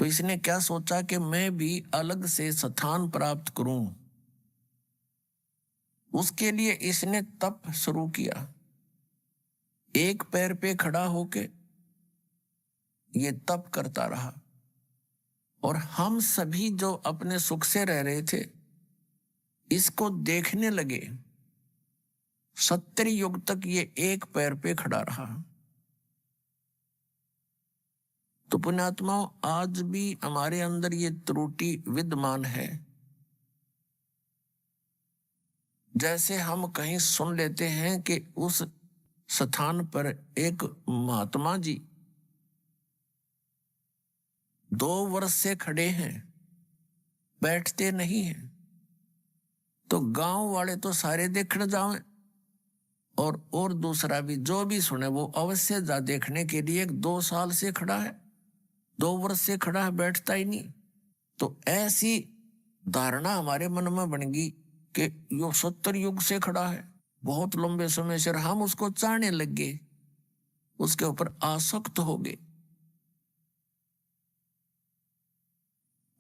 तो इसने क्या सोचा कि मैं भी अलग से स्थान प्राप्त करूं। उसके लिए इसने तप शुरू किया। एक पैर पे खड़ा होके ये तप करता रहा और हम सभी जो अपने सुख से रह रहे थे इसको देखने लगे। 70 युग तक ये एक पैर पे खड़ा रहा। तो पुण्यात्माओं, आज भी हमारे अंदर ये त्रुटि विद्यमान है। जैसे हम कहीं सुन लेते हैं कि उस स्थान पर एक महात्मा जी 2 वर्ष से खड़े हैं, बैठते नहीं हैं, तो गांव वाले तो सारे देखने जाएं और दूसरा भी जो भी सुने वो अवश्य जा देखने के लिए। 2 साल से खड़ा है, 2 वर्ष से खड़ा है, बैठता ही नहीं। तो ऐसी धारणा हमारे मन में बन गई कि यो 70 युग से खड़ा है, बहुत लंबे समय से। हम उसको चाहने लग गए, उसके ऊपर आसक्त हो गए।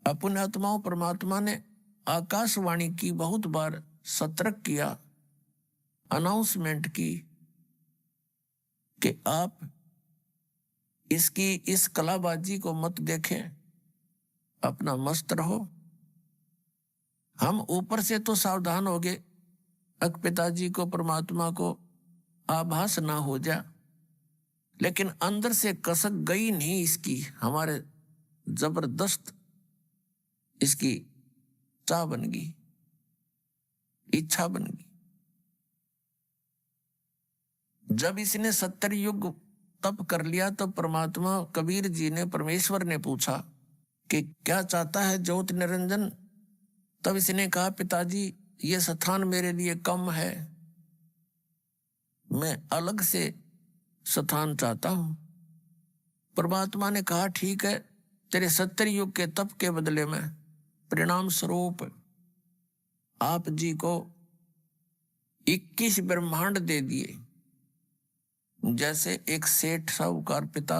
अपने आत्माओं, परमात्मा ने आकाशवाणी की, बहुत बार सतर्क किया, अनाउंसमेंट की कि आप इसकी इस कलाबाजी को मत देखें, अपना मस्त रहो। हम ऊपर से तो सावधान हो गए, अक पिताजी को, परमात्मा को आभास ना हो जा, लेकिन अंदर से कसक गई नहीं इसकी। हमारे जबरदस्त इसकी चाह बन गई, इच्छा बन गई। जब इसने 70 युग तप कर लिया तो परमात्मा कबीर जी ने, परमेश्वर ने पूछा कि क्या चाहता है ज्योत निरंजन। तब इसने कहा, पिताजी ये स्थान मेरे लिए कम है, मैं अलग से स्थान चाहता हूं। परमात्मा ने कहा, ठीक है, तेरे 70 युग के तप के बदले में परिणाम स्वरूप आप जी को 21 ब्रह्मांड दे दिए। जैसे एक सेठ साहूकार पिता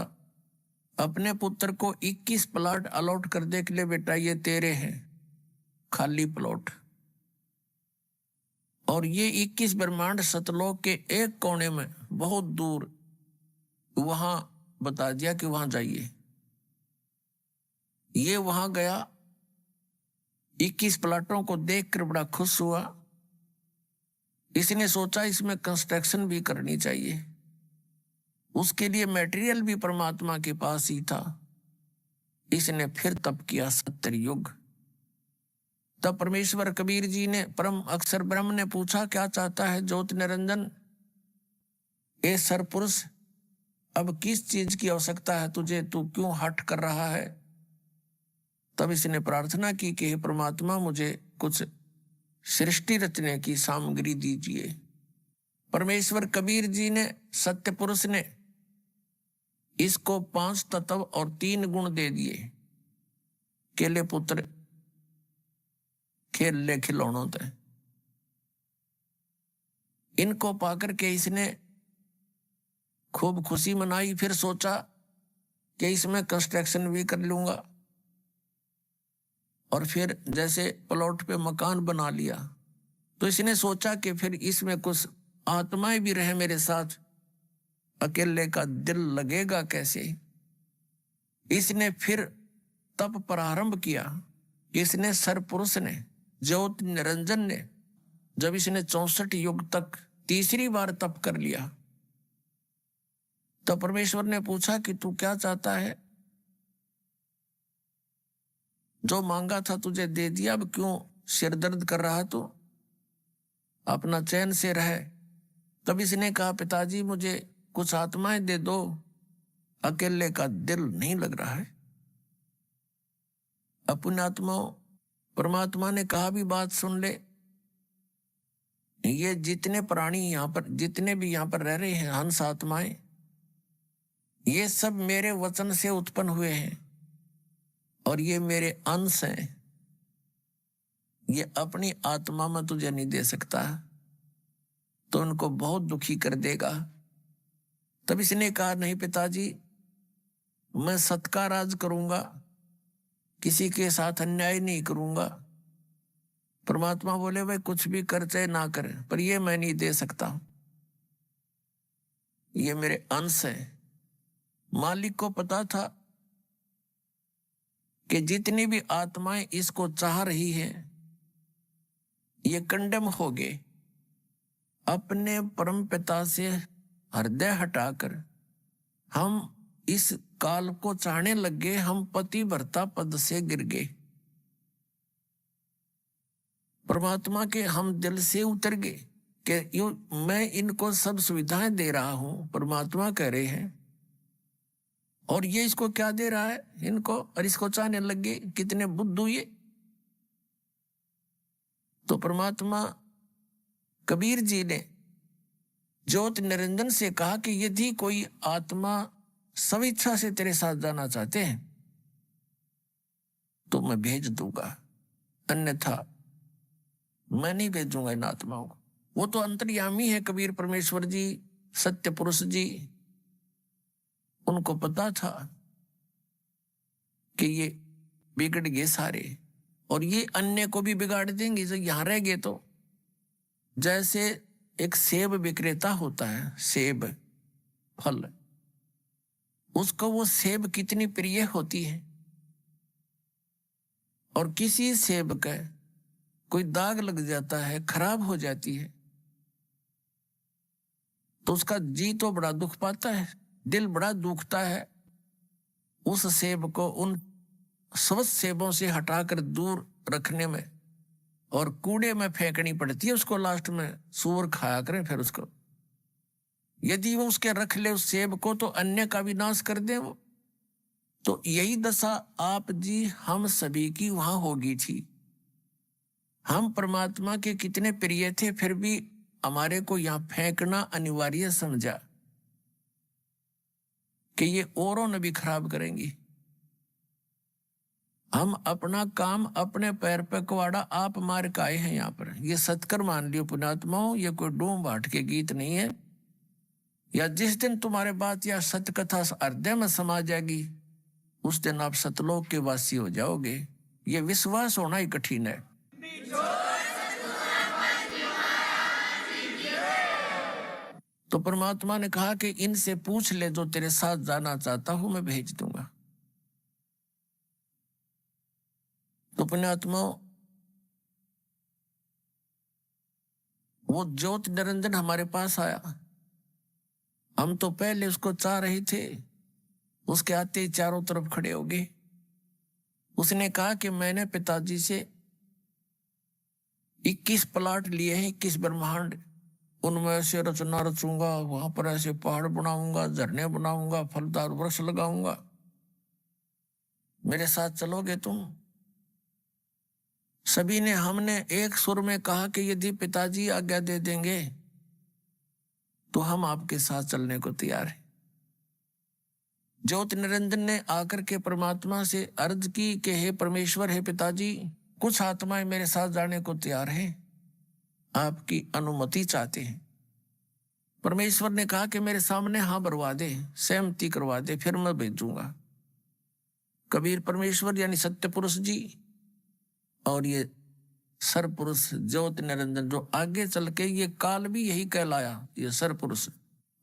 अपने पुत्र को 21 प्लॉट अलॉट कर दे के लिए, बेटा ये तेरे हैं, खाली प्लॉट। और ये 21 ब्रह्मांड सतलोक के एक कोने में बहुत दूर वहां बता दिया कि वहां जाइए। ये वहां गया, 21 प्लाटों को देखकर बड़ा खुश हुआ। इसने सोचा इसमें कंस्ट्रक्शन भी करनी चाहिए। उसके लिए मटेरियल भी परमात्मा के पास ही था। इसने फिर तप किया 70 युग। तब परमेश्वर कबीर जी ने, परम अक्षर ब्रह्म ने पूछा, क्या चाहता है ज्योत निरंजन। ए सरपुरुष, अब किस चीज की आवश्यकता है तुझे, तू क्यों हट कर रहा है। तब इसने प्रार्थना की कि हे परमात्मा, मुझे कुछ सृष्टि रचने की सामग्री दीजिए। परमेश्वर कबीर जी ने, सत्य पुरुष ने इसको 5 तत्व और 3 गुण दे दिए। केले पुत्र खेल ले खिलौनों ते। इनको पाकर के इसने खूब खुशी मनाई। फिर सोचा कि इसमें कंस्ट्रक्शन भी कर लूंगा। और फिर जैसे प्लॉट पे मकान बना लिया, तो इसने सोचा कि फिर इसमें कुछ आत्माएं भी रहे मेरे साथ, अकेले का दिल लगेगा कैसे। इसने फिर तप प्रारंभ किया। इसने सरपुरुष ने, ज्योत निरंजन ने, जब इसने 64 युग तक तीसरी बार तप कर लिया, तो परमेश्वर ने पूछा कि तू क्या चाहता है। जो मांगा था तुझे दे दिया, अब क्यों सिर दर्द कर रहा तू, अपना चैन से रहे। तब इसने कहा, पिताजी मुझे कुछ आत्माएं दे दो, अकेले का दिल नहीं लग रहा है। अपने आत्माओं, परमात्मा ने कहा भी बात सुन ले। ये जितने प्राणी यहां पर, जितने भी यहां पर रह रहे हैं हंस आत्माएं, ये सब मेरे वचन से उत्पन्न हुए हैं और ये मेरे अंश हैं। ये अपनी आत्मा में तुझे नहीं दे सकता, तो उनको बहुत दुखी कर देगा। तब इसने कहा, नहीं पिताजी, मैं सत्कार आज करूंगा, किसी के साथ अन्याय नहीं करूंगा। परमात्मा बोले भाई कुछ भी कर चाहे ना करे, पर ये मैं नहीं दे सकता, ये मेरे अंश है। मालिक को पता था कि जितनी भी आत्माएं इसको चाह रही है ये कंडेम हो गए। अपने परम पिता से हृदय हटाकर हम इस काल को चाहने लग गए, हम पति भर्ता पद से गिर गए। परमात्मा के हम दिल से उतर गए कि यूं मैं इनको सब सुविधाएं दे रहा हूं, परमात्मा कह रहे हैं, और ये इसको क्या दे रहा है इनको, और इसको चाहने लग गए। कितने बुद्धू ये। तो परमात्मा कबीर जी ने ज्योत निरंजन से कहा कि यदि कोई आत्मा स्वेच्छा से तेरे साथ जाना चाहते हैं तो मैं भेज दूंगा, अन्यथा मैं नहीं भेजूंगा इन आत्माओं को। वो तो अंतर्यामी है कबीर परमेश्वर जी, सत्य पुरुष जी। उनको पता था कि ये बिगड़ गए सारे, और ये अन्य को भी बिगाड़ देंगे जो यहां रह गए। तो जैसे एक सेब विक्रेता होता है, सेब फल, उसको वो सेब कितनी प्रिय होती है, और किसी सेब का कोई दाग लग जाता है, खराब हो जाती है, तो उसका जी तो बड़ा दुख पाता है, दिल बड़ा दुखता है। उस सेब को उन स्वस्थ सेबों से हटाकर दूर रखने में और कूड़े में फेंकनी पड़ती है उसको, लास्ट में सूअर खाया करे फिर उसको। यदि वो उसके रख ले उस सेब को तो अन्य का भी नाश कर दे वो। तो यही दशा आप जी हम सभी की वहां होगी थी। हम परमात्मा के कितने प्रिय थे, फिर भी हमारे को यहां फेंकना अनिवार्य समझा कि ये औरों ने भी खराब करेंगी। हम अपना काम अपने पैर पे कुआड़ा आप मार के आए हैं यहाँ पर। ये सत्कर मान लियो पुण्यात्माओं, ये कोई डूम बांट के गीत नहीं है। या जिस दिन तुम्हारे बात या सत्य कथा हृदय में समा जाएगी उस दिन आप सतलोक के वासी हो जाओगे। ये विश्वास होना ही कठिन है। तो परमात्मा ने कहा कि इनसे पूछ ले, जो तेरे साथ जाना चाहता हूं मैं भेज दूंगा। तो पुण्यात्मा वो ज्योत निरंजन हमारे पास आया। हम तो पहले उसको चाह रहे थे, उसके आते ही चारों तरफ खड़े हो गए। उसने कहा कि मैंने पिताजी से 21 प्लाट लिए हैं, 21 ब्रह्मांड, उनमें ऐसे रचना रचूंगा, वहां पर ऐसे पहाड़ बनाऊंगा, झरने बनाऊंगा, फलदार वृक्ष लगाऊंगा, मेरे साथ चलोगे तुम? सभी ने हमने एक सुर में कहा कि यदि पिताजी आज्ञा दे देंगे तो हम आपके साथ चलने को तैयार हैं। ज्योत निरंजन ने आकर के परमात्मा से अर्ज की कि हे परमेश्वर, हे पिताजी, कुछ आत्माएं मेरे साथ जाने को तैयार हैं, आपकी अनुमति चाहते हैं। परमेश्वर ने कहा कि मेरे सामने हाँ भरवा दे, सहमति करवा दे, फिर मैं भेजूंगा। कबीर परमेश्वर यानी सत्य पुरुष जी और ये सर पुरुष ज्योत निरंजन जो आगे चल के ये काल भी यही कहलाया, ये सर पुरुष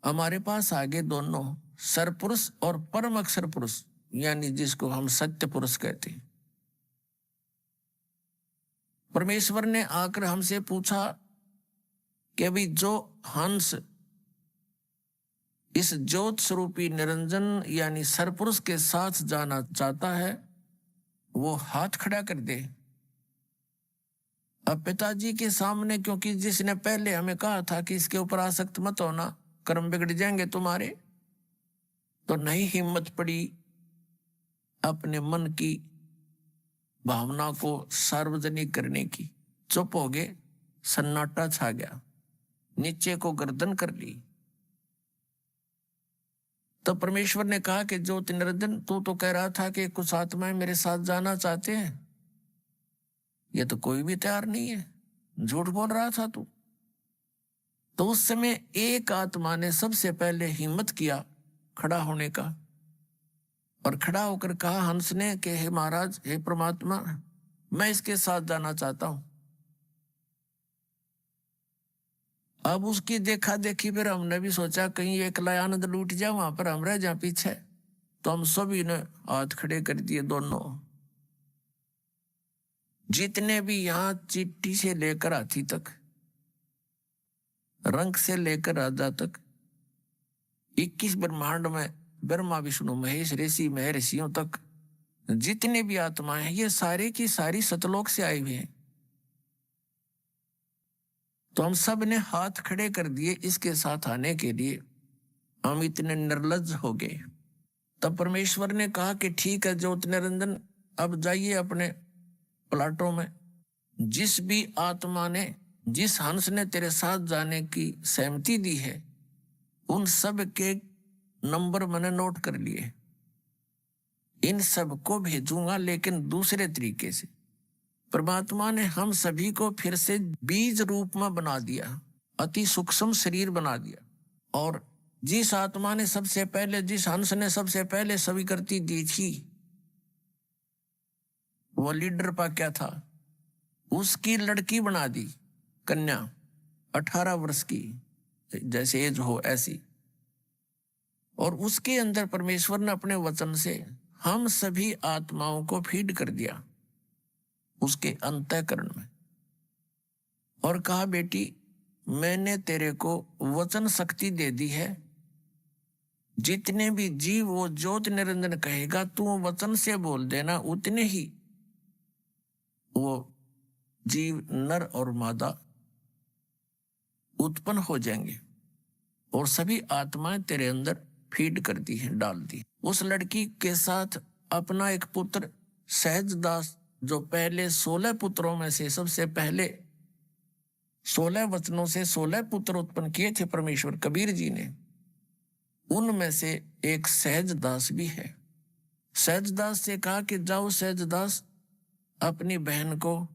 हमारे पास आगे दोनों सर पुरुष और परम अक्षर पुरुष यानी जिसको हम सत्य पुरुष कहते हैं। परमेश्वर ने आकर हमसे पूछा कि अभी जो हंस इस ज्योत स्वरूपी निरंजन यानी सरपुरुष के साथ जाना चाहता है वो हाथ खड़ा कर दे। अब पिताजी के सामने, क्योंकि जिसने पहले हमें कहा था कि इसके ऊपर आसक्त मत होना, कर्म बिगड़ जाएंगे तुम्हारे, तो नहीं हिम्मत पड़ी अपने मन की भावना को सार्वजनिक करने की। चुप हो गए, सन्नाटा छा गया, नीचे को गर्दन कर ली। तो परमेश्वर ने कहा कि ज्योति निरंजन, तू तो कह रहा था कि कुछ आत्माएं मेरे साथ जाना चाहते हैं, ये तो कोई भी तैयार नहीं है, झूठ बोल रहा था तू। तो उस समय एक आत्मा ने सबसे पहले हिम्मत किया खड़ा होने का और खड़ा होकर कहा हंस ने कि हे महाराज, हे परमात्मा, मैं इसके साथ जाना चाहता हूं। अब उसकी देखा देखी फिर हमने भी सोचा कहीं एकला आनंद लूट जाए, वहां पर हम रह जाए पीछे। तो हम सभी ने हाथ खड़े कर दिए दोनों। जितने भी यहां चिट्ठी से लेकर हाथी तक, रंग से लेकर राजा तक, 21 ब्रह्मांड में ब्रह्मा विष्णु महेश ऋषि महर्षियों तक जितने भी आत्माएं हैं, ये सारे की सारी सतलोक से आए हुए हैं। तो हम सब ने हाथ खड़े कर दिए इसके साथ आने के लिए। हम इतने निर्लज्ज हो गए। तब परमेश्वर ने कहा कि ठीक है ज्योति निरंजन, अब जाइए अपने प्लाटों में। जिस भी आत्मा ने, जिस हंस ने तेरे साथ जाने की सहमति दी है, उन सब के नंबर मैंने नोट कर लिए। इन सब को भेजूंगा, लेकिन दूसरे तरीके से। परमात्मा ने हम सभी को फिर से बीज रूप में बना दिया, अति सूक्ष्म शरीर बना दिया। और जिस आत्मा ने सबसे पहले, जिस हंस ने सबसे पहले स्वीकृति दी थी, वो लीडर पा क्या था, उसकी लड़की बना दी, कन्या 18 वर्ष की, जैसे एज हो ऐसी। और उसके अंदर परमेश्वर ने अपने वचन से हम सभी आत्माओं को फीड कर दिया उसके अंतःकरण में, और कहा बेटी, मैंने तेरे को वचन शक्ति दे दी है। जितने भी जीव वो ज्योत निरंजन कहेगा, तू वचन से बोल देना, उतने ही वो जीव नर और मादा उत्पन्न हो जाएंगे। और सभी आत्माएं तेरे अंदर फीड कर दी है, डाल दी। उस लड़की के साथ अपना एक पुत्र सहजदास, जो पहले 16 पुत्रों में से सबसे पहले 16 वचनों से 16 पुत्र उत्पन्न किए थे परमेश्वर कबीर जी ने, उनमें से एक सहजदास भी है। सहजदास से कहा कि जाओ सहजदास, अपनी बहन को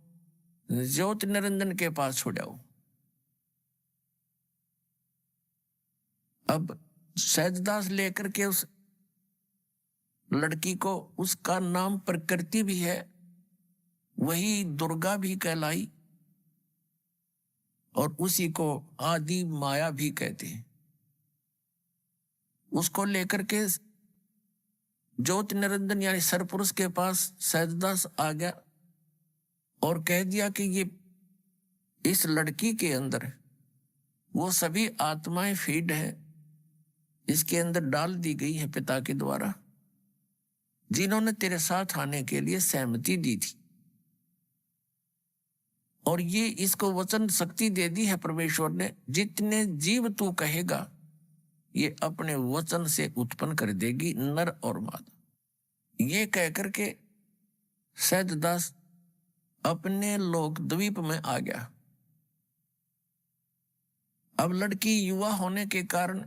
ज्योति निरंजन के पास छोड़ाओ। अब सहजदास लेकर के उस लड़की को, उसका नाम प्रकृति भी है, वही दुर्गा भी कहलाई, और उसी को आदि माया भी कहते हैं। उसको लेकर के ज्योति निरंजन यानी सरपुरुष के पास सहजदास आ गया और कह दिया कि ये इस लड़की के अंदर वो सभी आत्माएं फीड है, इसके अंदर डाल दी गई है पिता के द्वारा, जिन्होंने तेरे साथ आने के लिए सहमति दी थी। और ये इसको वचन शक्ति दे दी है परमेश्वर ने, जितने जीव तू कहेगा ये अपने वचन से उत्पन्न कर देगी, नर और मादा। ये कहकर के सहजदास अपने लोक द्वीप में आ गया। अब लड़की युवा होने के कारण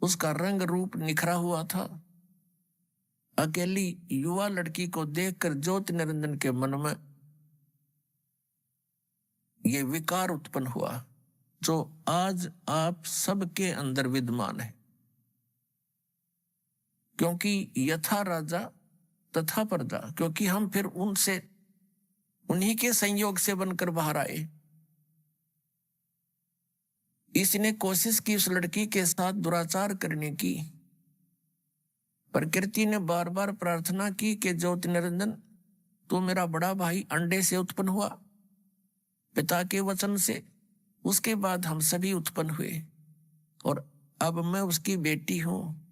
उसका रंग रूप निखरा हुआ था। अकेली युवा लड़की को देखकर ज्योति निरंजन के मन में ये विकार उत्पन्न हुआ, जो आज आप सबके अंदर विद्यमान है। क्योंकि यथा राजा तथा प्रजा, क्योंकि हम फिर उनसे, उन्हीं के संयोग से बनकर बाहर आए। इसने कोशिश की उस लड़की के साथ दुराचार करने की। प्रकृति ने बार बार प्रार्थना की कि ज्योति निरंजन, तू मेरा बड़ा भाई अंडे से उत्पन्न हुआ पिता के वचन से, उसके बाद हम सभी उत्पन्न हुए, और अब मैं उसकी बेटी हूं,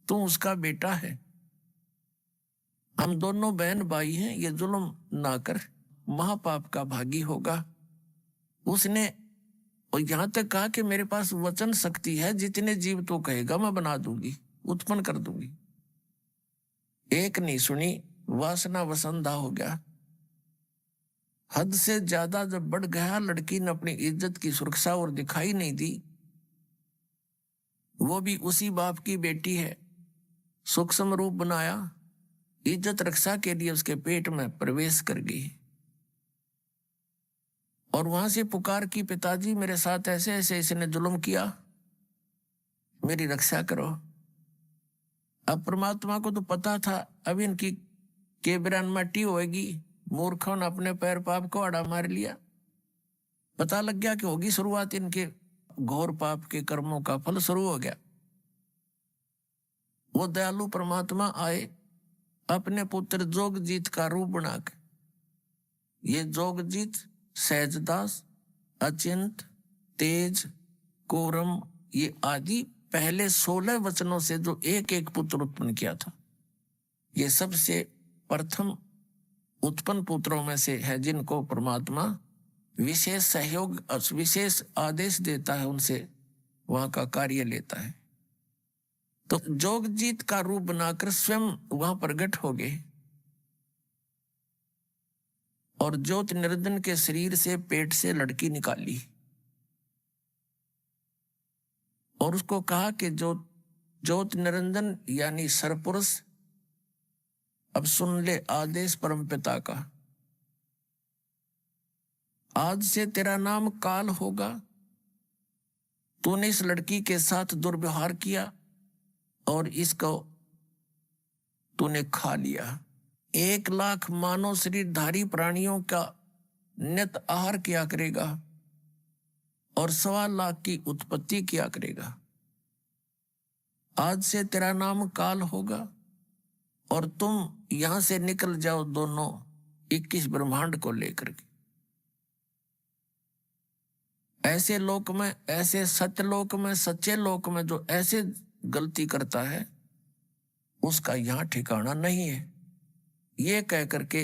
तू उसका बेटा है, हम दोनों बहन भाई हैं, ये जुल्म ना कर, महापाप का भागी होगा। उसने और यहां तक कहा कि मेरे पास वचन शक्ति है, जितने जीव तू कहेगा मैं बना दूंगी, उत्पन्न कर दूंगी। एक नहीं सुनी, वासना वसंधा हो गया। हद से ज्यादा जब बढ़ गया, लड़की ने अपनी इज्जत की सुरक्षा और दिखाई नहीं दी। वो भी उसी बाप की बेटी है, सूक्ष्म रूप बनाया, इज्जत रक्षा के लिए उसके पेट में प्रवेश कर गई। और वहां से पुकार की, पिताजी मेरे साथ ऐसे ऐसे इसने जुल्म किया, मेरी रक्षा करो। अब परमात्मा को तो पता था अब इनकी केबरान मट्टी होगी, मूर्खों ने अपने पैर पाप को आड़ा मार लिया। पता लग गया कि होगी शुरुआत इनके घोर पाप के कर्मों का फल शुरू हो गया। वो दयालु परमात्मा आए अपने पुत्र जोगजीत का रूप बनाकर। ये जोगजीत सहजदास, अचिंत, तेज, कोरम, ये आदि पहले 16 वचनों से जो एक एक पुत्र उत्पन्न किया था, ये सबसे प्रथम उत्पन्न पुत्रों में से है जिनको परमात्मा विशेष सहयोग, विशेष आदेश देता है, उनसे वहां का कार्य लेता है। तो जोगजीत का रूप बनाकर स्वयं वहां प्रकट हो गए और ज्योत निरंजन के शरीर से, पेट से लड़की निकाली और उसको कहा कि ज्योत निरंजन यानी सरपुरुष, अब सुन ले आदेश परमपिता का। आज से तेरा नाम काल होगा। तूने इस लड़की के साथ दुर्व्यवहार किया और इसको तूने खा लिया। 1 लाख मानव शरीरधारी प्राणियों का नित आहार किया करेगा और 1.25 लाख की उत्पत्ति किया करेगा। आज से तेरा नाम काल होगा और तुम यहां से निकल जाओ दोनों 21 ब्रह्मांड को लेकर के। ऐसे लोक में, ऐसे सत्यलोक में, सच्चे लोक में जो ऐसे गलती करता है उसका यहां ठिकाना नहीं है। ये कह करके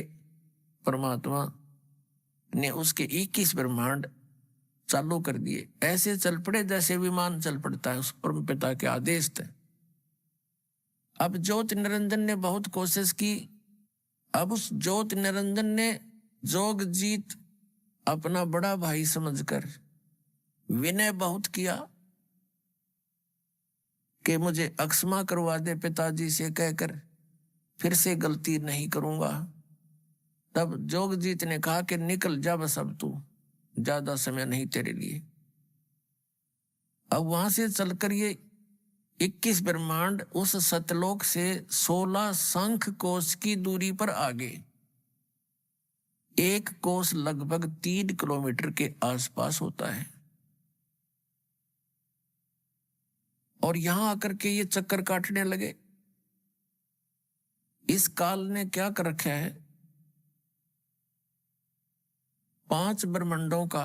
परमात्मा ने उसके 21 ब्रह्मांड चालू कर दिए। ऐसे चल पड़े जैसे विमान चल पड़ता है, उस परम पिता के आदेश थे। अब ज्योत निरंजन ने बहुत कोशिश की। अब उस ज्योत निरंजन ने जोगजीत अपना बड़ा भाई समझकर विनय बहुत किया कि मुझे अक्षमा करवा दे पिताजी से कहकर, फिर से गलती नहीं करूंगा। तब जोगजीत ने कहा कि निकल जा बस, अब तू, ज्यादा समय नहीं तेरे लिए। अब वहां से चलकर ये 21 ब्रह्मांड उस सतलोक से 16 शंख कोश की दूरी पर आ गए। 1 कोश लगभग 3 किलोमीटर के आसपास होता है। और यहां आकर के ये चक्कर काटने लगे। इस काल ने क्या कर रखा है, 5 ब्रह्मांडों का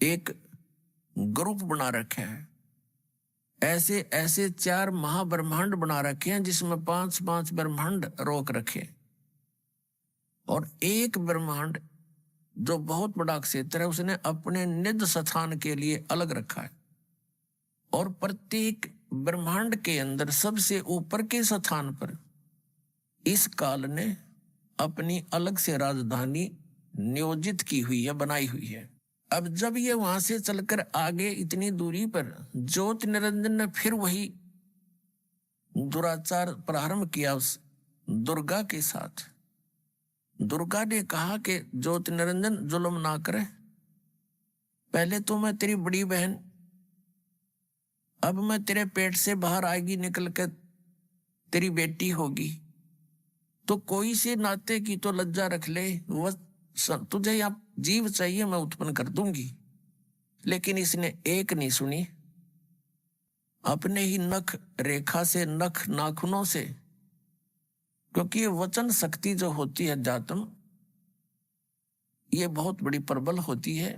एक ग्रुप बना रखा है। ऐसे ऐसे 4 महाब्रह्मांड बना रखे हैं जिसमें 5-5 ब्रह्मांड रोक रखे, और एक ब्रह्मांड जो बहुत बड़ा क्षेत्र है उसने अपने निज स्थान के लिए अलग रखा है। और प्रत्येक ब्रह्मांड के अंदर सबसे ऊपर के स्थान पर इस काल ने अपनी अलग से राजधानी नियोजित की हुई है, बनाई हुई है। अब जब ये वहां से चलकर आगे इतनी दूरी पर ज्योत निरंजन ने फिर वही दुराचार प्रारंभ किया उस दुर्गा के साथ। दुर्गा ने कहा कि ज्योत निरंजन जुल्म ना करे, पहले तो मैं तेरी बड़ी बहन, अब मैं तेरे पेट से बाहर आएगी निकल कर तेरी बेटी होगी, तो कोई से नाते की तो लज्जा रख ले। वह तुझे यहाँ जीव चाहिए मैं उत्पन्न कर दूंगी। लेकिन इसने एक नहीं सुनी। अपने ही नख रेखा से, नख नाखूनों से, क्योंकि ये वचन शक्ति जो होती है जातम, ये बहुत बड़ी प्रबल होती है।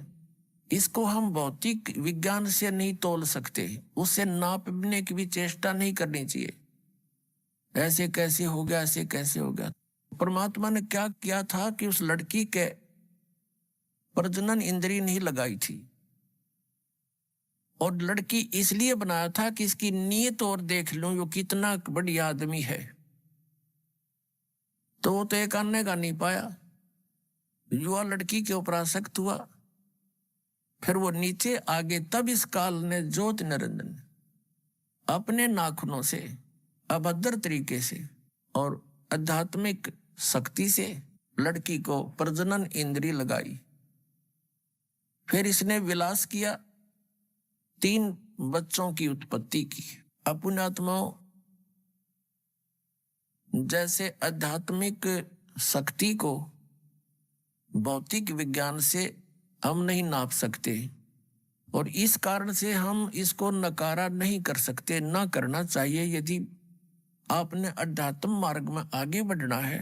इसको हम भौतिक विज्ञान से नहीं तोल सकते, उससे नापने की भी चेष्टा नहीं करनी चाहिए। ऐसे कैसे हो गया, ऐसे कैसे हो गया। परमात्मा ने क्या किया था कि उस लड़की के प्रजनन इंद्री नहीं लगाई थी, और लड़की इसलिए बनाया था कि इसकी नीयत और देख लूं यो कितना बढ़िया आदमी है। तो वो तो एक आने का नहीं पाया, युवा लड़की के ऊपर आसक्त हुआ, फिर वो नीचे आगे। तब इस काल ने ज्योत निरंजन अपने नाखूनों से अभद्र तरीके से और आध्यात्मिक शक्ति से लड़की को प्रजनन इंद्री लगाई। फिर इसने विलास किया, 3 बच्चों की उत्पत्ति की। पुण्यात्माओं, जैसे आध्यात्मिक शक्ति को भौतिक विज्ञान से हम नहीं नाप सकते, और इस कारण से हम इसको नकारा नहीं कर सकते, ना करना चाहिए। यदि आपने अध्यात्म मार्ग में आगे बढ़ना है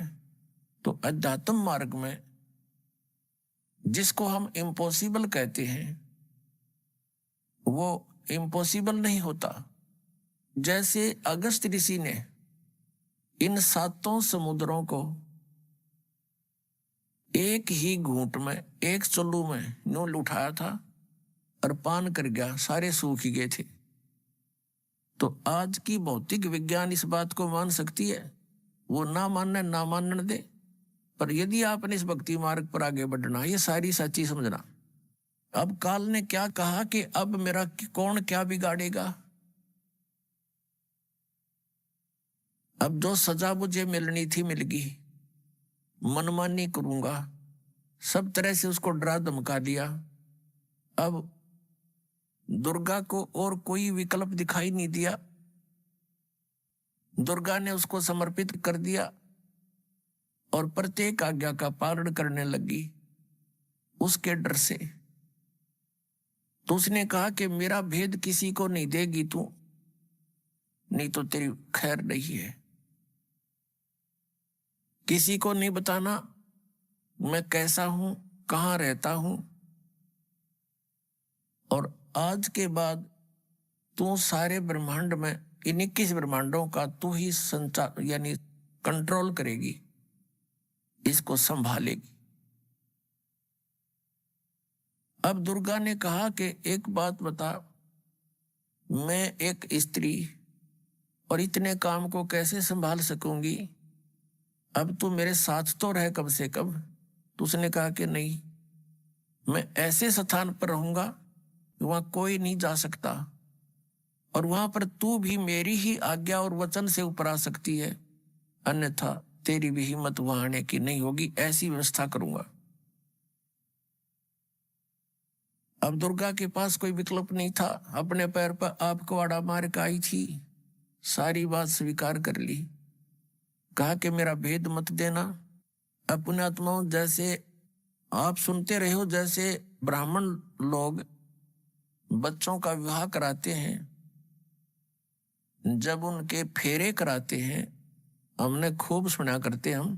तो अध्यात्म मार्ग में जिसको हम इम्पॉसिबल कहते हैं वो इम्पॉसिबल नहीं होता। जैसे अगस्त ऋषि ने इन 7 समुद्रों को एक ही घूंट में, एक चुल्लू में यूं उठाया था और पान कर गया, सारे सूख गए थे। तो आज की भौतिक विज्ञान इस बात को मान सकती है, वो ना मानने ना मानने दे, पर यदि आपने इस भक्ति मार्ग पर आगे बढ़ना, ये सारी सच्ची समझना। अब काल ने क्या कहा कि अब मेरा कौन क्या बिगाड़ेगा। अब जो सजा मुझे मिलनी थी मिल गई, मनमानी करूंगा, सब तरह से उसको डरा धमका दिया। अब दुर्गा को और कोई विकल्प दिखाई नहीं दिया, दुर्गा ने उसको समर्पित कर दिया और प्रत्येक आज्ञा का पालन करने लगी उसके डर से। तो उसने कहा कि मेरा भेद किसी को नहीं देगी तू, नहीं तो तेरी खैर नहीं है। किसी को नहीं बताना मैं कैसा हूं, कहां रहता हूं, और आज के बाद तू सारे ब्रह्मांड में, इन 21 ब्रह्मांडों का तू ही संचार यानी कंट्रोल करेगी, इसको संभालेगी। अब दुर्गा ने कहा कि एक बात बता, मैं एक स्त्री और इतने काम को कैसे संभाल सकूंगी, अब तू मेरे साथ तो रह कम से कम। तो उसने कहा कि नहीं, मैं ऐसे स्थान पर रहूंगा वहां कोई नहीं जा सकता, और वहां पर तू भी मेरी ही आज्ञा और वचन से ऊपर आ सकती है, अन्यथा तेरी भी हिम्मत वहां आने की नहीं होगी, ऐसी व्यवस्था करूंगा। अब दुर्गा के पास कोई विकल्प नहीं था, अपने पैर पर आप कुआड़ा मार के आई थी, सारी बात स्वीकार कर ली। कहा कि मेरा भेद मत देना। अपने आत्माओं, जैसे आप सुनते रहे हो, जैसे ब्राह्मण लोग बच्चों का विवाह कराते हैं, जब उनके फेरे कराते हैं, हमने खूब सुना करते हम,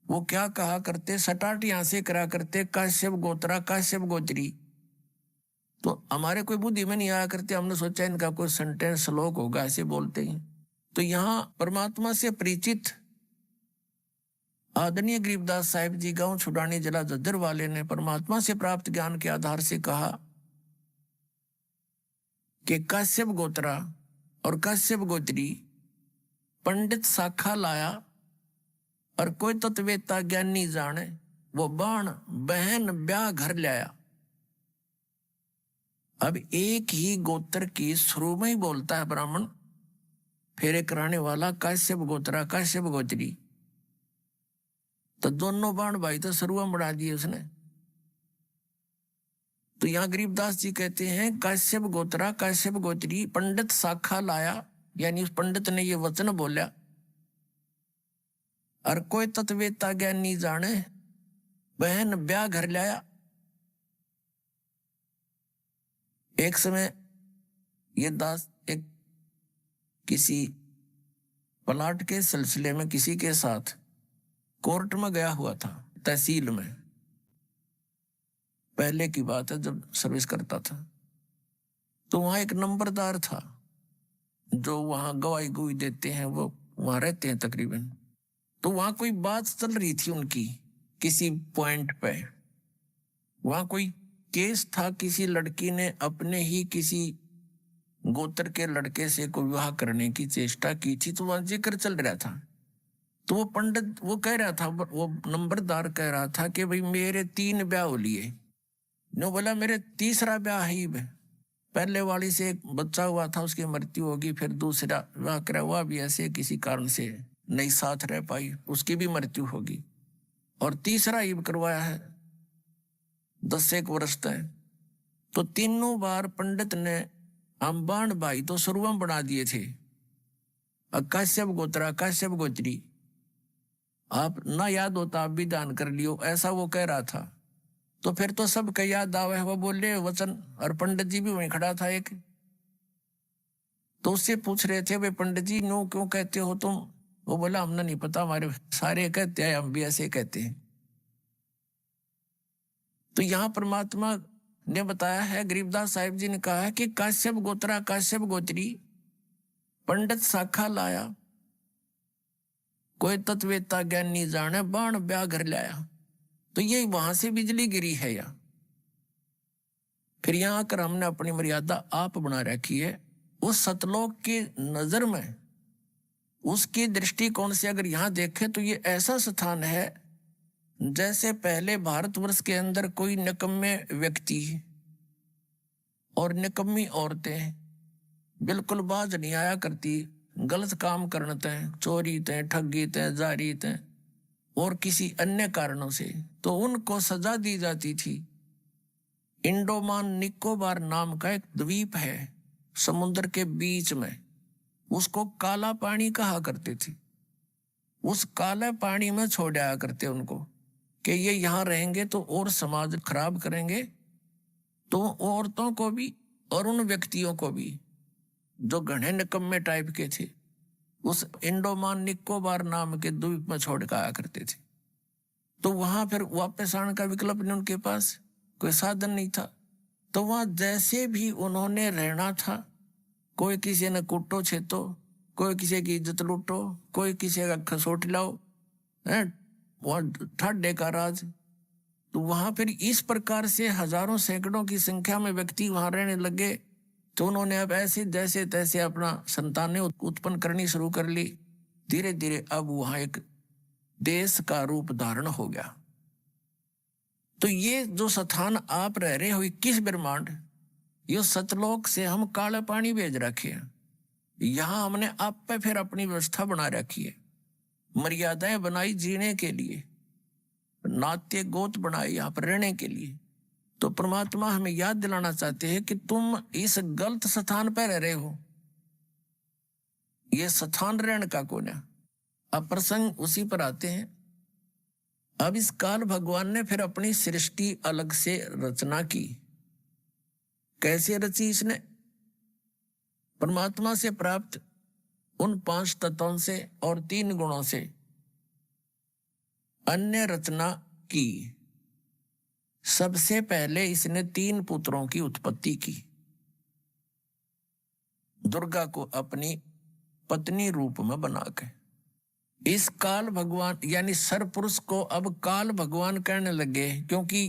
वो क्या कहा करते, सटाट यहां से करा करते, काश्यप गोत्रा काश्यप गोत्री। तो हमारे कोई बुद्धि में नहीं आया करते, हमने सोचा इनका कोई सेंटेंस श्लोक होगा, ऐसे बोलते हैं। तो यहाँ परमात्मा से परिचित आदरणीय गरीबदास साहिब जी, गांव छुड़ानी जिला जज्जर वाले ने परमात्मा से प्राप्त ज्ञान के आधार से कहा कि काश्यप गोत्रा और काश्यप गोत्री पंडित शाखा लाया, और कोई तत्वेता ज्ञानी जाने, वो बाण बहन ब्याह घर लाया। अब एक ही गोत्र की शुरू में ही बोलता है ब्राह्मण, फेरे कराने वाला काश्यप गोत्रा काश्यप गोत्री, तो दोनों बाण भाई तो शुरू में बढ़ा दिए उसने। तो यहां गरीबदास जी कहते हैं काश्यप गोत्रा काश्यप गोत्री पंडित शाखा लाया, यानी उस पंडित ने ये वचन बोला, और कोई तत्वेता ज्ञानी जाने, बहन ब्याह घर लाया। एक समय ये दास एक किसी प्लाट के सिलसिले में किसी के साथ कोर्ट में गया हुआ था, तहसील में, पहले की बात है जब सर्विस करता था। तो वहां एक नंबरदार था जो वहां गवाही गुई देते हैं, वो वहां रहते हैं तकरीबन। तो वहां कोई बात चल रही थी उनकी किसी पॉइंट पे, वहां कोई केस था, किसी लड़की ने अपने ही किसी गोत्र के लड़के से कोई विवाह करने की चेष्टा की थी, तो वहां जिक्र चल रहा था। तो वो पंडित वो कह रहा था, वो नंबरदार कह रहा था कि भाई मेरे 3 ब्याह हो लिए। नो बोला मेरे तीसरा ब्याह ही है, पहले वाली से एक बच्चा हुआ था, उसकी मृत्यु होगी, फिर दूसरा विवाह करा हुआ भी ऐसे किसी कारण से नहीं साथ रह पाई, उसकी भी मृत्यु होगी, और तीसरा ही करवाया है 10 वर्ष तक। तो तीनों बार पंडित ने हम बाण भाई तो शुरू में बना दिए थे, काश्यप गोत्रा काश्यप गोत्री, आप ना याद होता आप भी दान कर लियो, ऐसा वो कह रहा था। तो फिर तो सब का याद आवे, वो बोले वचन। और पंडित जी भी वहीं खड़ा था एक, तो उससे पूछ रहे थे, वे पंडित जी नो क्यों कहते हो तुम? वो बोला हमने नहीं पता, हमारे सारे कहते हैं, हम भी ऐसे कहते हैं। तो यहाँ परमात्मा ने बताया है, गरीबदास साहिब जी ने कहा है कि काश्यप गोत्रा काश्यप गोत्री, पंडित शाखा लाया, कोई तत्वेता ज्ञानी जाने, बाण ब्याह घर लाया। तो ये वहां से बिजली गिरी है या फिर यहां आकर हमने अपनी मर्यादा आप बना रखी है। उस सतलोक की नजर में, उसकी दृष्टिकोण से अगर यहां देखें तो ये ऐसा स्थान है जैसे पहले भारतवर्ष के अंदर कोई निकम्मे व्यक्ति और निकम्मी औरतें बिल्कुल बाज नहीं आया करती, गलत काम करने तय, चोरी तय, ठगी तय, जारी तय और किसी अन्य कारणों से, तो उनको सजा दी जाती थी। इंडोमान निकोबार नाम का एक द्वीप है समुद्र के बीच में, उसको काला पानी कहा करते थे। उस काले पानी में छोड़ आया करते उनको कि ये यहाँ रहेंगे तो और समाज खराब करेंगे। तो औरतों को भी और उन व्यक्तियों को भी जो घने निकम्मे टाइप के थे, उस इंडोमान निकोबार नाम के द्वीप में छोड़ कर आया करते थे। तो वहां फिर वापस आने का विकल्प नहीं, उनके पास कोई साधन नहीं था। तो वहां जैसे भी उन्होंने रहना था, कोई किसी ने कुटो छेतो, कोई किसी की इज्जत लूटो, कोई किसी का खसोट लाओ, है वहां ठाडे का राज। तो वहां फिर इस प्रकार से हजारों सैकड़ों की संख्या में व्यक्ति वहां रहने लगे। तो उन्होंने अब ऐसे जैसे तैसे अपना संतानें उत्पन्न करनी शुरू कर ली। धीरे धीरे अब वहां एक देश का रूप धारण हो गया। तो ये जो स्थान आप रह रहे हो, 21 ब्रह्मांड, ये सतलोक से हम काले पानी भेज रखे हैं। यहां हमने आप पे फिर अपनी व्यवस्था बना रखी है, मर्यादाएं बनाई जीने के लिए, नाते गोत बनाए यहाँ पर रहने के लिए। तो परमात्मा हमें याद दिलाना चाहते हैं कि तुम इस गलत स्थान पर रह रहे हो, ये स्थान रहने का कौन है। अब प्रसंग उसी पर आते हैं। अब इस काल भगवान ने फिर अपनी सृष्टि अलग से रचना की। कैसे रची इसने? परमात्मा से प्राप्त उन 5 तत्वों से और 3 गुणों से अन्य रचना की। सबसे पहले इसने 3 पुत्रों की उत्पत्ति की। दुर्गा को अपनी पत्नी रूप में बनाकर इस काल भगवान यानी सरपुरुष को अब काल भगवान कहने लगे, क्योंकि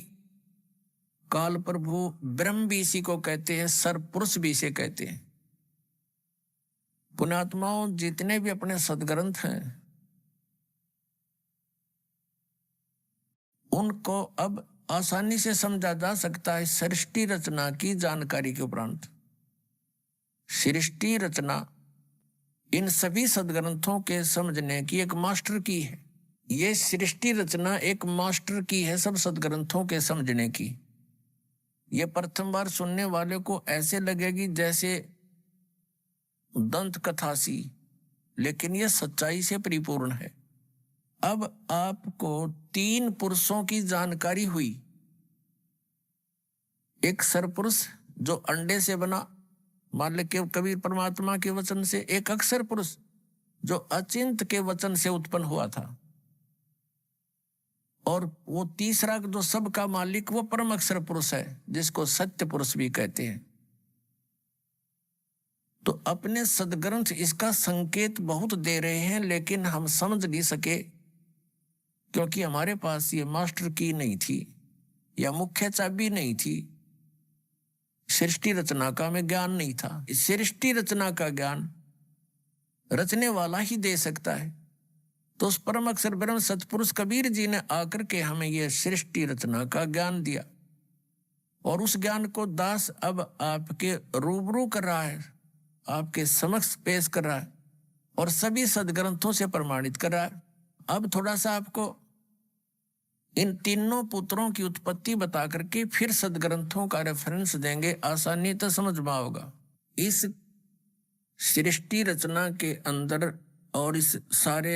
काल प्रभु ब्रह्म भी इसी को कहते हैं, सरपुरुष भी इसे कहते हैं। पुण्यात्माओं, जितने भी अपने सदग्रंथ हैं उनको अब आसानी से समझा जा सकता है सृष्टि रचना की जानकारी के उपरांत। सृष्टि रचना इन सभी सदग्रंथों के समझने की एक मास्टर की है। ये सृष्टि रचना एक मास्टर की है सब सदग्रंथों के समझने की। ये प्रथम बार सुनने वाले को ऐसे लगेगी जैसे दंत कथा सी, लेकिन यह सच्चाई से परिपूर्ण है। अब आपको 3 पुरुषों की जानकारी हुई। एक सरपुरुष जो अंडे से बना, मान ले के कबीर परमात्मा के वचन से। एक अक्षर पुरुष जो अचिंत के वचन से उत्पन्न हुआ था। और वो तीसरा जो सबका मालिक, वो परम अक्षर पुरुष है जिसको सत्य पुरुष भी कहते हैं। तो अपने सदग्रंथ इसका संकेत बहुत दे रहे हैं, लेकिन हम समझ नहीं सके क्योंकि हमारे पास ये मास्टर की नहीं थी या मुख्य चाबी नहीं थी। सृष्टि रचना का हमें ज्ञान नहीं था। इस सृष्टि रचना का ज्ञान रचने वाला ही दे सकता है। तो उस परम अक्षर ब्रह्म सतपुरुष कबीर जी ने आकर के हमें यह सृष्टि रचना का ज्ञान दिया, और उस ज्ञान को दास अब आपके रूबरू कर रहा है, आपके समक्ष पेश कर रहा है और सभी सदग्रंथों से प्रमाणित कर रहा है। अब थोड़ा सा आपको इन तीनों पुत्रों की उत्पत्ति बता करके फिर सदग्रंथों का रेफरेंस देंगे, आसानी तो समझ में होगा। इस सृष्टि रचना के अंदर और इस सारे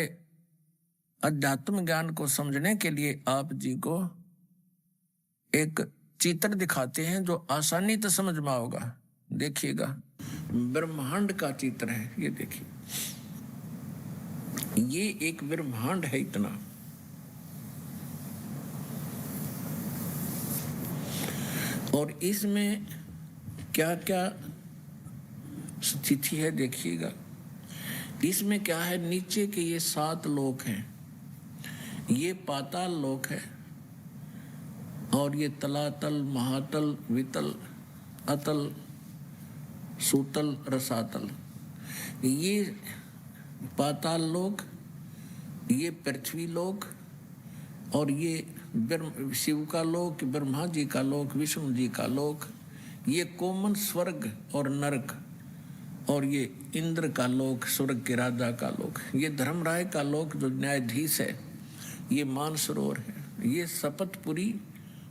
अध्यात्म ज्ञान को समझने के लिए आप जी को एक चित्र दिखाते हैं जो आसानी से समझ में आओगा। देखिएगा, ब्रह्मांड का चित्र है, ये देखिए, ये एक ब्रह्मांड है इतना। और इसमें क्या क्या स्थिति है देखिएगा। इसमें क्या है, नीचे के ये 7 लोक हैं, ये पाताल लोक है, और ये तलातल, महातल, वितल, अतल, सूतल, रसातल, ये पाताल लोक, ये पृथ्वी लोक, और ये शिव का लोक, ब्रह्मा जी का लोक, विष्णु जी का लोक, ये कोमन स्वर्ग और नरक, और ये इंद्र का लोक, स्वर्ग के राजा का लोक, ये धर्मराय का लोक जो न्यायाधीश है, ये मानसरोवर है, ये शपथपुरी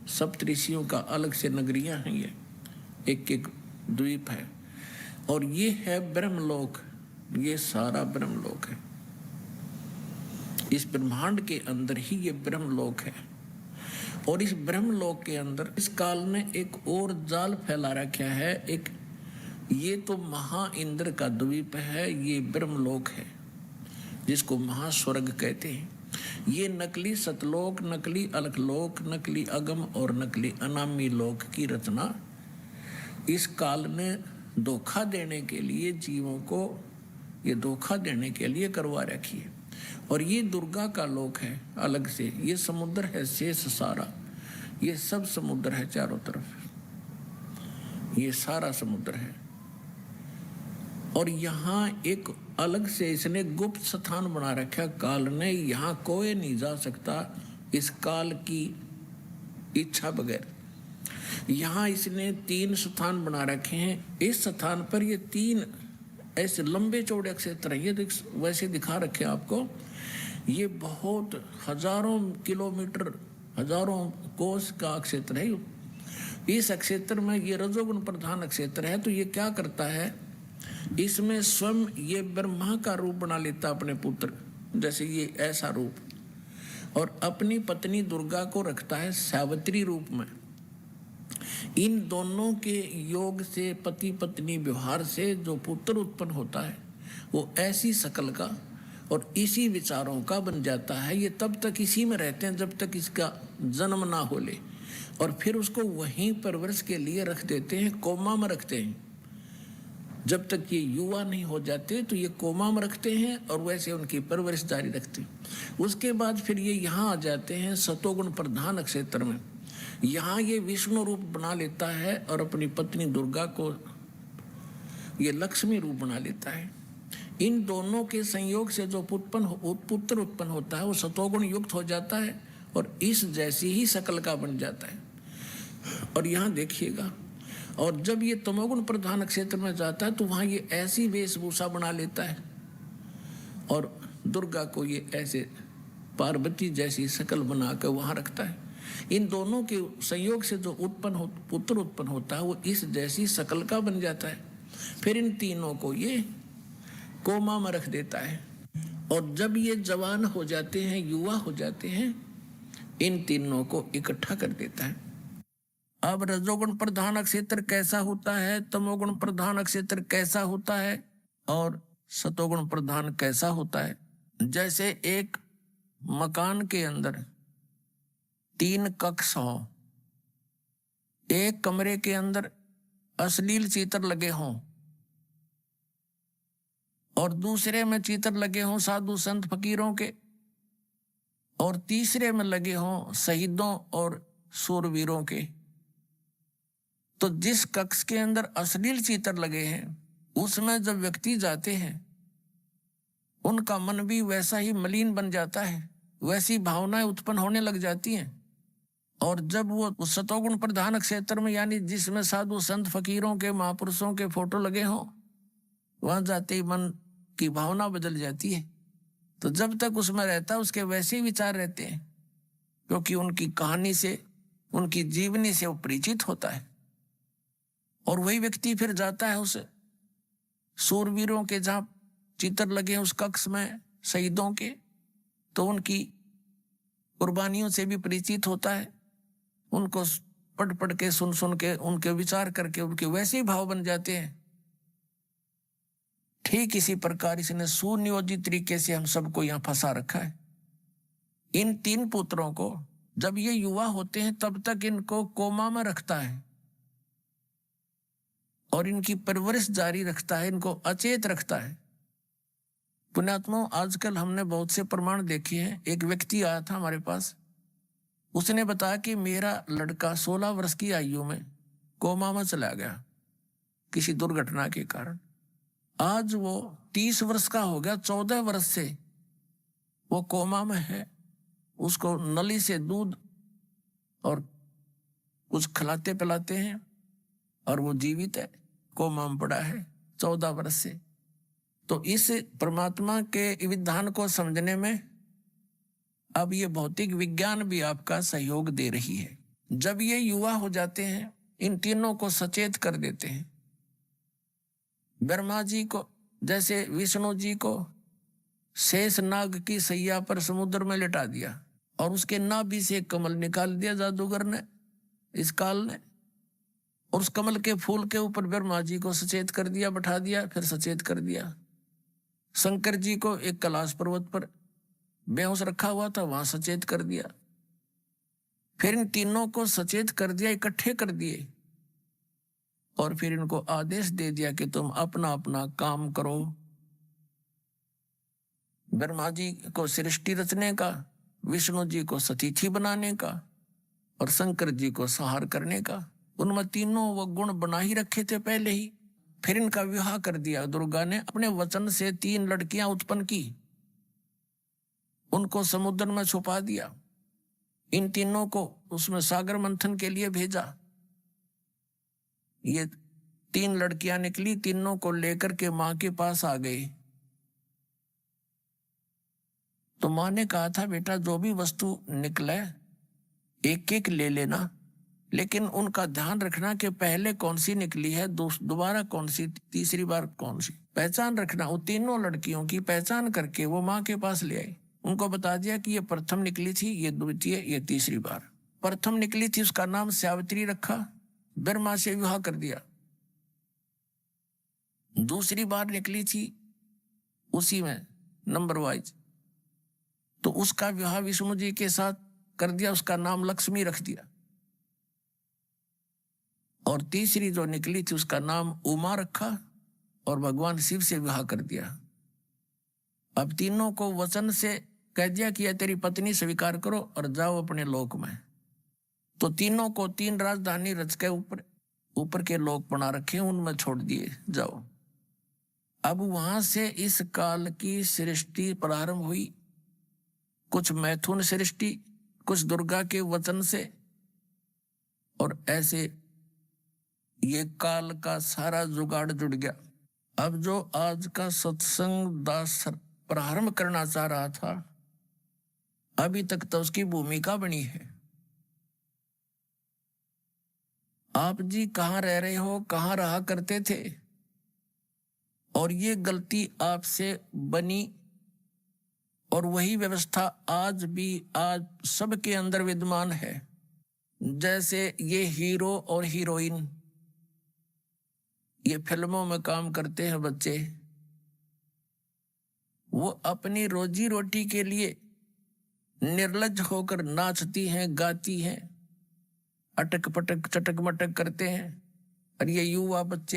सप्तऋषियों का अलग से नगरियां हैं, ये एक एक द्वीप है, और ये है ब्रह्मलोक, ये सारा ब्रह्मलोक है। इस ब्रह्मांड के अंदर ही ये ब्रह्मलोक है। और इस ब्रह्मलोक के अंदर इस काल ने एक और जाल फैला रखा है, एक ये तो महा इंद्र का द्वीप है, ये ब्रह्मलोक है जिसको महास्वर्ग कहते हैं। ये नकली सतलोक, नकली अलकलोक, नकली अगम और नकली अनामी लोक की रचना इस काल ने धोखा देने के लिए, जीवों को ये धोखा देने के लिए करवा रखी है। और ये दुर्गा का लोक है अलग से, ये समुद्र है शेष सारा, ये सब समुद्र है चारों तरफ, ये सारा समुद्र है। और यहाँ एक अलग से इसने गुप्त स्थान बना रखा काल ने, यहाँ कोई नहीं जा सकता इस काल की इच्छा बगैर। यहाँ इसने 3 स्थान बना रखे हैं। इस स्थान पर ये 3 ऐसे लंबे चौड़े क्षेत्र है, ये वैसे दिखा रखे आपको, ये बहुत हजारों किलोमीटर, हजारों कोस का क्षेत्र है। इस क्षेत्र में ये रजोगुण प्रधान क्षेत्र है। तो ये क्या करता है, इसमें स्वयं ये ब्रह्मा का रूप बना लेता अपने पुत्र, जैसे ये ऐसा रूप, और अपनी पत्नी दुर्गा को रखता है सावित्री रूप में। इन दोनों के योग से, पति पत्नी व्यवहार से जो पुत्र उत्पन्न होता है वो ऐसी शकल का और इसी विचारों का बन जाता है। ये तब तक इसी में रहते हैं जब तक इसका जन्म ना हो ले, और फिर उसको वहीं परवरिश के लिए रख देते हैं, कोमा में रखते हैं। जब तक ये युवा नहीं हो जाते तो ये कोमा में रखते हैं और वैसे उनकी परवरिश जारी रखते हैं। उसके बाद फिर ये यहाँ आ जाते हैं सतोगुण प्रधान क्षेत्र में। यहाँ ये विष्णु रूप बना लेता है और अपनी पत्नी दुर्गा को ये लक्ष्मी रूप बना लेता है। इन दोनों के संयोग से जो पुत्र उत्पन्न होता है वो सतोगुण युक्त हो जाता है और इस जैसी ही शकल का बन जाता है। और यहाँ देखिएगा, और जब ये तमोगुण प्रधान क्षेत्र में जाता है तो वहाँ ये ऐसी वेशभूषा बना लेता है और दुर्गा को ये ऐसे पार्वती जैसी शकल बनाकर वहाँ रखता है। इन दोनों के संयोग से जो पुत्र उत्पन्न होता है वो इस जैसी शकल का बन जाता है। फिर इन तीनों को ये कोमा में रख देता है, और जब ये जवान हो जाते हैं, युवा हो जाते हैं, इन तीनों को इकट्ठा कर देता है। अब रजोगुण प्रधान क्षेत्र कैसा होता है, तमोगुण प्रधान क्षेत्र कैसा होता है और सतोगुण प्रधान कैसा होता है। जैसे एक मकान के अंदर 3 कक्ष हों, एक कमरे के अंदर अश्लील चित्र लगे हों और दूसरे में चित्र लगे हों साधु संत फकीरों के, और तीसरे में लगे हों शहीदों और शूरवीरों के। तो जिस कक्ष के अंदर अश्लील चित्र लगे हैं उसमें जब व्यक्ति जाते हैं उनका मन भी वैसा ही मलिन बन जाता है, वैसी भावनाएं उत्पन्न होने लग जाती हैं। और जब वो उस सतोगुण प्रधान क्षेत्र में, यानी जिसमें साधु संत फकीरों के, महापुरुषों के फोटो लगे हों, वहां जाते ही मन की भावना बदल जाती है। तो जब तक उसमें रहता है उसके वैसे ही विचार रहते हैं, क्योंकि उनकी कहानी से, उनकी जीवनी से वो परिचित होता है। और वही व्यक्ति फिर जाता है उस सूरवीरों के जहां चित्र लगे उस कक्ष में शहीदों के, तो उनकी कुर्बानियों से भी परिचित होता है। उनको पढ़ पढ़ के सुन सुन के उनके विचार करके उनके वैसे ही भाव बन जाते हैं। ठीक इसी प्रकार इसने सुनियोजित तरीके से हम सबको यहां फंसा रखा है। इन 3 पुत्रों को जब ये युवा होते हैं तब तक इनको कोमा में रखता है और इनकी परवरिश जारी रखता है, इनको अचेत रखता है। पुण्यात्माओं, आजकल हमने बहुत से प्रमाण देखे हैं। एक व्यक्ति आया था हमारे पास, उसने बताया कि मेरा लड़का 16 वर्ष की आयु में कोमा में चला गया किसी दुर्घटना के कारण। आज वो 30 वर्ष का हो गया, 14 वर्ष से वो कोमा में है। उसको नली से दूध और कुछ खिलाते पिलाते हैं और वो जीवित है, कोमा में पड़ा है 14 वर्ष से। तो इस परमात्मा के विधान को समझने में अब ये भौतिक विज्ञान भी आपका सहयोग दे रही है। जब ये युवा हो जाते हैं, इन तीनों को सचेत कर देते हैं। ब्रह्मा जी को, जैसे विष्णु जी को शेष नाग की सैया पर समुद्र में लिटा दिया और उसके नाभि से कमल निकाल दिया जादूगर ने, इस काल ने, और उस कमल के फूल के ऊपर ब्रह्मा जी को सचेत कर दिया, बैठा दिया, फिर सचेत कर दिया। शंकर जी को एक कैलाश पर्वत पर बेहोश रखा हुआ था, वहां सचेत कर दिया। फिर इन तीनों को सचेत कर दिया, इकट्ठे कर दिए और फिर इनको आदेश दे दिया कि तुम अपना अपना काम करो। ब्रह्मा जी को सृष्टि रचने का, विष्णु जी को सतीथि बनाने का और शंकर जी को संहार करने का। उनमें तीनों वो गुण बना ही रखे थे पहले ही। फिर इनका विवाह कर दिया। दुर्गा ने अपने वचन से 3 लड़कियां उत्पन्न की, उनको समुद्र में छुपा दिया। इन तीनों को उसमें सागर मंथन के लिए भेजा। ये 3 लड़कियां निकली, तीनों को लेकर के मां के पास आ गई। तो मां ने कहा था, बेटा जो भी वस्तु निकले एक एक ले लेना, लेकिन उनका ध्यान रखना कि पहले कौन सी निकली है, दोबारा कौन सी, तीसरी बार कौन सी, पहचान रखना। वो तीनों लड़कियों की पहचान करके वो मां के पास ले आई। उनको बता दिया कि ये प्रथम निकली थी, ये द्वितीय, ये तीसरी बार। प्रथम निकली थी, उसका नाम सावित्री रखा, ब्रह्मा से विवाह कर दिया। दूसरी बार निकली थी उसी में नंबर वाइज, तो उसका विवाह विष्णु जी के साथ कर दिया, उसका नाम लक्ष्मी रख दिया। और तीसरी जो निकली थी उसका नाम उमा रखा और भगवान शिव से विवाह कर दिया। अब तीनों को वचन से कह दिया कि यह तेरी पत्नी स्वीकार करो और जाओ अपने लोक में। तो तीनों को 3 राजधानी रच के ऊपर के लोक बना रखे, उनमें छोड़ दिए, जाओ। अब वहां से इस काल की सृष्टि प्रारंभ हुई। कुछ मैथुन सृष्टि, कुछ दुर्गा के वचन से, और ऐसे ये काल का सारा जुगाड़ जुड़ गया। अब जो आज का सत्संग दास प्रारंभ करना चाह रहा था, अभी तक तो उसकी भूमिका बनी है। आप जी कहाँ रह रहे हो, कहाँ रहा करते थे, और ये गलती आपसे बनी, और वही व्यवस्था आज सबके अंदर विद्यमान है। जैसे ये हीरो और हीरोइन, ये फिल्मों में काम करते हैं बच्चे, वो अपनी रोजी रोटी के लिए निर्लज्ज होकर नाचती हैं, गाती हैं, अटक पटक चटक मटक करते हैं। और ये युवा बच्चे